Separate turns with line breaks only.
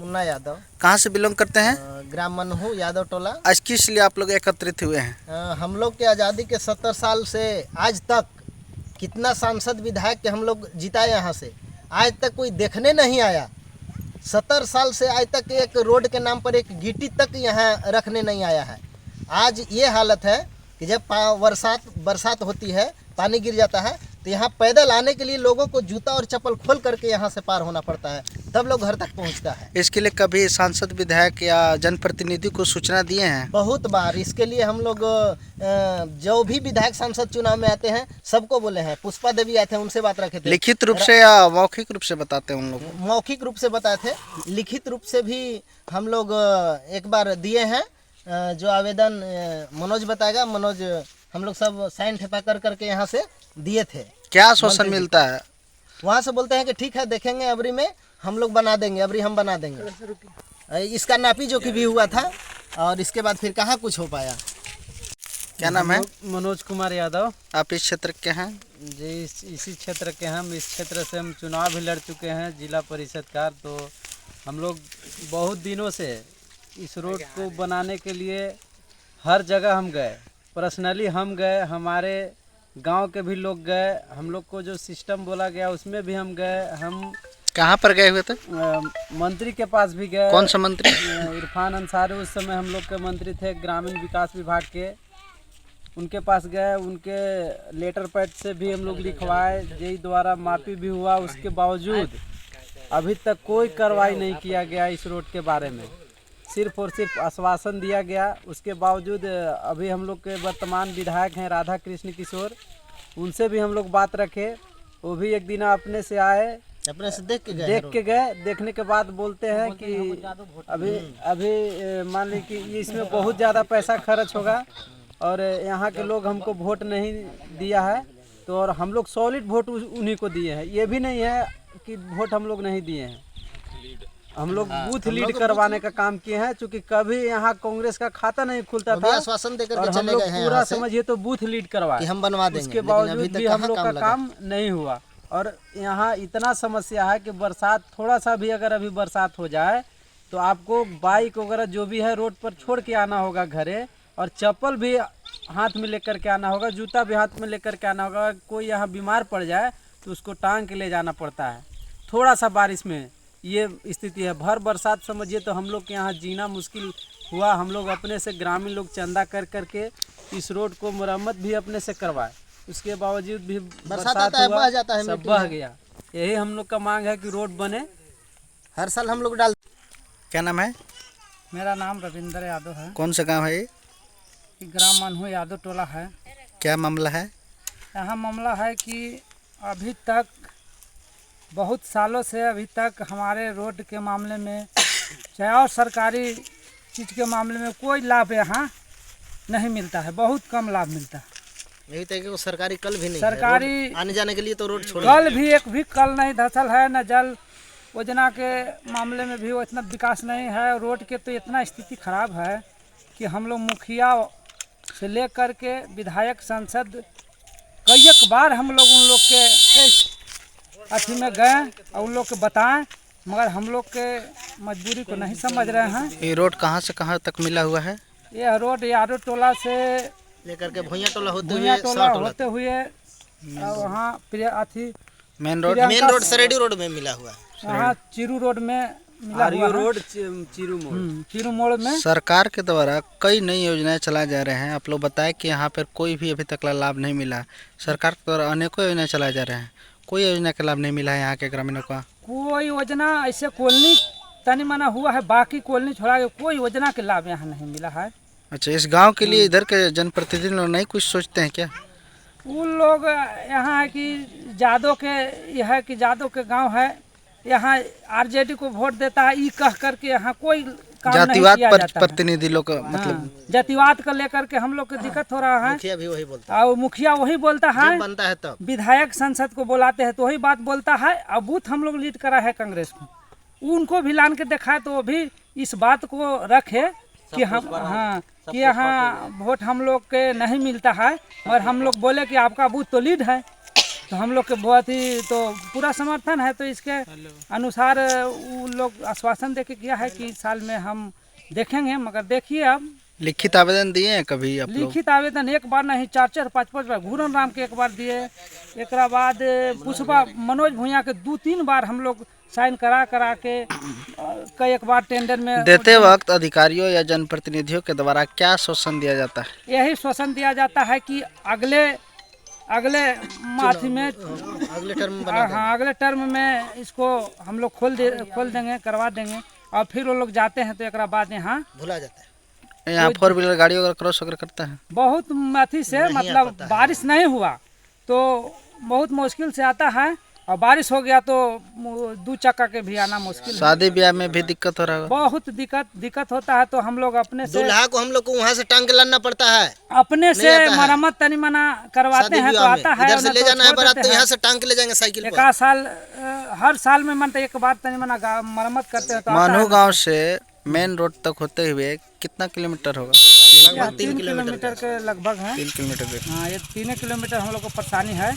मुन्ना यादव।
कहाँ से बिलोंग करते हैं?
ग्राम मनहू यादव टोला।
आज किस लिए आप लोग एकत्रित हुए हैं?
हम लोग के आज़ादी के 70 साल से आज तक कितना सांसद विधायक के हम लोग जिताए यहाँ से, आज तक कोई देखने नहीं आया। 70 साल से आज तक एक रोड के नाम पर एक गिट्टी तक यहाँ रखने नहीं आया है। आज ये हालत है कि जब बरसात होती है, पानी गिर जाता है, तो यहाँ पैदल आने के लिए लोगों को जूता और चप्पल खोल करके यहाँ से पार होना पड़ता है, तब लोग घर तक पहुँचता है।
इसके लिए कभी सांसद विधायक या जनप्रतिनिधि को सूचना दिए हैं?
बहुत बार इसके लिए हम लोग जो भी विधायक सांसद चुनाव में आते हैं सबको बोले हैं। पुष्पा देवी आए थे, उनसे बात रखे थे।
लिखित रूप से या मौखिक रूप से बताते हैं उन लोग?
मौखिक रूप से बताए थे, लिखित रूप से भी हम लोग एक बार दिए हैं। जो आवेदन मनोज बताएगा, मनोज हम लोग सब साइन ठेपा कर करके यहाँ से दिए थे।
क्या आश्वासन मिलता है?
वहाँ से बोलते हैं कि ठीक है, देखेंगे, अबरी में हम लोग बना देंगे, अबरी हम बना देंगे। इसका नापी जो कि भी हुआ था और इसके बाद फिर कहाँ कुछ हो पाया।
क्या नाम है?
मनोज कुमार यादव।
आप इस क्षेत्र के हैं?
जी, इसी क्षेत्र के हम इस क्षेत्र से हम चुनाव भी लड़ चुके हैं जिला परिषद का। तो हम लोग बहुत दिनों से इस रोड को बनाने के लिए हर जगह हम गए, पर्सनली हम गए, हमारे गांव के भी लोग गए, हम लोग को जो सिस्टम बोला गया उसमें भी हम गए। हम
कहाँ पर गए हुए थे?
मंत्री के पास भी गए।
कौन सा मंत्री?
इरफान अंसारी उस समय हम लोग के मंत्री थे, ग्रामीण विकास विभाग के। उनके पास गए, उनके लेटर पैड से भी हम लोग लिखवाए, जेई द्वारा मापी भी हुआ। उसके बावजूद अभी तक कोई कार्रवाई नहीं किया गया इस रोड के बारे में, सिर्फ और सिर्फ आश्वासन दिया गया। उसके बावजूद अभी हम लोग के वर्तमान विधायक हैं राधा कृष्ण किशोर, उनसे भी हम लोग बात रखे। वो भी एक दिन अपने से आए,
अपने से देख के गए।
देखने के बाद बोलते हैं कि अभी मान ली कि इसमें बहुत ज़्यादा पैसा खर्च होगा और यहाँ के लोग हमको वोट नहीं दिया है। तो और हम लोग सॉलिड वोट उन्हीं को दिए हैं। ये भी नहीं है कि वोट हम लोग नहीं दिए हैं, हम लोग बूथ लीड करवाने का काम किए हैं। चूँकि कभी यहाँ कांग्रेस का खाता नहीं खुलता था,
आश्वासन देकर
और हम लोग पूरा समझिए तो बूथ लीड करवाए,
हम बनवा देंगे।
उसके बावजूद भी हम लोग का काम नहीं हुआ। और यहाँ इतना समस्या है कि बरसात थोड़ा सा भी अगर अभी बरसात हो जाए तो आपको बाइक वगैरह जो भी है रोड पर छोड़ के आना होगा घरे, और चप्पल भी हाथ में लेकर के आना होगा, जूता भी हाथ में लेकर के आना होगा। कोई यहाँ बीमार पड़ जाए तो उसको टांग के ले जाना पड़ता है। थोड़ा सा बारिश में ये स्थिति है। भर बरसात समझिए तो हम लोग के यहाँ जीना मुश्किल हुआ। हम लोग अपने से ग्रामीण लोग चंदा कर करके इस रोड को मरम्मत भी अपने से करवाए, उसके बावजूद भी बरसात हुआ,
बह जाता है,
सब बह गया। यही हम लोग का मांग है कि रोड बने।
हर साल हम लोग डाल।
क्या नाम है?
मेरा नाम रविंद्र यादव है।
कौन सा गांव है ये?
ग्राम मनहू यादव टोला है।
क्या मामला है?
यहाँ मामला है कि अभी तक बहुत सालों से अभी तक हमारे रोड के मामले में चाहे और सरकारी चीज़ के मामले में कोई लाभ यहाँ नहीं मिलता है, बहुत कम लाभ मिलता है।
यही तक कि सरकारी कल भी नहीं
सरकारी
है, आने जाने के लिए तो रोड छोड़
कल भी एक भी कल नहीं धसल है, न जल योजना के मामले में भी इतना विकास नहीं है। रोड के तो इतना स्थिति खराब है कि हम लोग मुखिया से ले कर के विधायक सांसद कई एक बार हम लोग उन लोग के अथी में गए और उन लोग के बताएं, मगर हम लोग के मजबूरी को नहीं समझ रहे हैं।
ये रोड कहाँ से कहाँ तक मिला हुआ है?
ये रोड यादव टोला से
लेकर के भुइयां टोला
होते हुए वहाँ अथी
मेन
रोड सरेडी रोड में मिला हुआ है।
यहाँ चिरू रोड में मिला हुआ
रोड चिरू मोड़ में।
सरकार के द्वारा कई नई योजनाएं चलाए जा रहे हैं। आप लोग बताएं कि यहाँ पर कोई भी अभी तक लाभ नहीं मिला। सरकार के द्वारा अनेकों योजनाएं चलाए जा रहे हैं, कोई योजना का लाभ नहीं मिला है यहाँ के ग्रामीणों का।
कोई योजना ऐसे कॉलोनी तनी मना हुआ है, बाकी कॉलोनी छोड़ा के कोई योजना के लाभ यहाँ नहीं मिला है।
अच्छा, इस गांव के लिए इधर के जनप्रतिनिधि लोग नहीं कुछ सोचते हैं क्या?
उन लोग यहाँ है कि जादव के यह है कि जादव के गांव है, यहाँ आरजेडी को वोट देता है, ई कह करके यहाँ कोई काम
जातिवाद
नहीं किया जाता है।
प्रतिनिधि लोग मतलब
जातिवाद को लेकर के हम लोग को दिक्कत हो रहा है।
मुखिया भी वही बोलता है,
और मुखिया वही बोलता है,
बनता है तब
विधायक संसद को बुलाते हैं तो वही बात बोलता है। अब बूथ हम लोग लीड करा है कांग्रेस को, उनको भी लान के दिखाए तो वो भी इस बात को रखे कि हम कि यहाँ वोट हम लोग के नहीं मिलता है, और हम लोग बोले कि आपका बूथ तो लीड है, तो हम लोग के बहुत ही तो पूरा समर्थन है। तो इसके अनुसार वो लोग आश्वासन देके किया है कि इस साल में हम देखेंगे। मगर देखिए अब
लिखित आवेदन दिए हैं कभी आप लोग?
लिखित आवेदन एक बार नहीं 4-4 5-5 बार घूरन राम के एक बार दिए, एक बाद पुष्पा मनोज भूया के 2-3 बार हम लोग साइन करा के कई एक बार टेंडर में
देते वक्त अधिकारियों या जनप्रतिनिधियों के द्वारा क्या आश्वासन दिया जाता है?
यही श्वासन दिया जाता है कि अगले माथी में
अगले टर्म में बना
हाँ अगले टर्म में इसको हम लोग खोल देंगे, करवा देंगे। और फिर वो लोग जाते हैं तो एक बाद यहाँ
भुला जाता है।
यहाँ 4 व्हीलर गाड़ी वगैरह क्रॉस वगैरह करता है?
बहुत अथी से मतलब बारिश नहीं हुआ तो बहुत मुश्किल से आता है, और बारिश हो गया तो 2 चक्का के भी आना मुश्किल है।
शादी ब्याह में भी दिक्कत हो रहा है?
बहुत दिक्कत होता है। तो हम लोग अपने से
दूल्हा को हम लोग को वहाँ से टांग के लाना पड़ता है,
अपने से
आता है।
मरम्मत तनी मना करवाते हैं तो
विवाह में
आता है।
इधर से ले
तो
जाना है
छोड़
बारात
देते
तो
हैं।
यहाँ से टांग के ले जाएंगे साइकिल
एक
पर।
आध साल हर साल में मन एक बार तनी मना मरम्मत करते हैं तो आता
मानू
है।
गांव से मेन रोड तक होते हुए कितना किलोमीटर होगा?
यह 3 किलोमीटर के लगभग है।
3 किलोमीटर के।
हाँ ये 3 किलोमीटर हम लोग को परेशानी है।